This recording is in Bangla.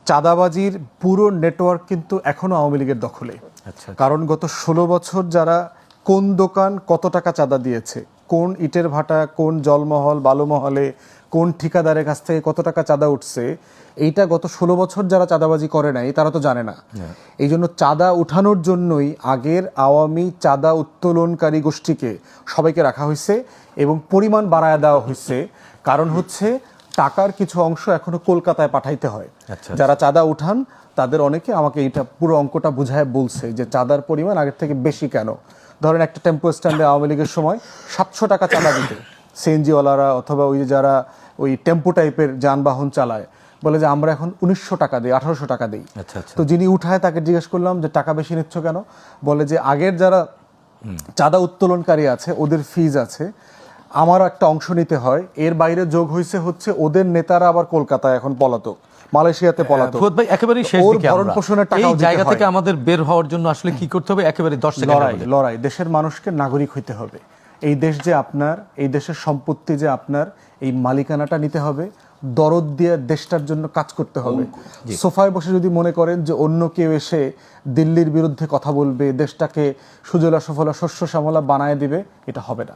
চাঁদাবাজির পুরো নেটওয়ার্ক কিন্তু এখনো আওয়ামী লীগের দখলে। আচ্ছা। কারণ গত 16 বছর যারা কোন দোকান কত টাকা চাঁদা দিয়েছে, কোন ইটের ভাটা, কোন জলমহল বালুমহলে, কোন ঠিকাদারের কাছ থেকে কত টাকা চাঁদা উঠছে, এইটা গত 16 বছর যারা চাঁদাবাজি করে নাই তারা তো জানে না। এই জন্য চাঁদা উঠানোর জন্যই আগের আওয়ামী চাঁদা উত্তোলনকারী গোষ্ঠীকে সবাইকে রাখা হয়েছে এবং পরিমাণ বাড়ায় দেওয়া হয়েছে। কারণ হচ্ছে টাকার কিছু অংশ এখনো কলকাতায় পাঠাইতে হয়। যারা চাঁদা উঠান তাদের অনেকে আমাকে এইটা পুরো অঙ্কটা বুঝায় বলছে যে চাঁদার পরিমাণ আগের থেকে বেশি কেন। ধরেন একটা টেম্পো স্ট্যান্ডে আওয়ামী লীগের সময় 700 টাকা চাঁদা দিতে সিএনজিওয়ালারা অথবা ওই যারা ওই টেম্পো টাইপের যানবাহন চালায়, বলে যে আমরা এখন 1900 টাকা দিই, 1800 টাকা দিই। তো যিনি উঠায় তাকে জিজ্ঞেস করলাম যে টাকা বেশি নিচ্ছ কেন? বলে যে আগের যারা চাঁদা উত্তোলনকারী আছে ওদের ফিজ আছে, আমারও একটা অংশ নিতে হয়। এর বাইরে যোগ হয়েছে হচ্ছে ওদের নেতারা আবার কলকাতায় এখন পলাতক, মালয়েশিয়াতে পলাতক। ফুয়াদ ভাই, একেবারে শেষ দিকে ভরণ পোষণের টাকা এই জায়গা থেকে আমাদের বের হওয়ার জন্য আসলে কি করতে হবে? একেবারে 10 সেকেন্ড লড়াই। দেশের মানুষকে নাগরিক হইতে হবে। এই দেশ যে আপনার, এই দেশের সম্পত্তি যে আপনার, এই মালিকানাটা নিতে হবে। দরদ দিয়ে দেশটার জন্য কাজ করতে হবে। সোফায় বসে যদি মনে করেন যে অন্য কেউ এসে দিল্লির বিরুদ্ধে কথা বলবে, দেশটাকে সুজলা সুফলা শস্য শ্যামলা বানায় দিবে, এটা হবে না।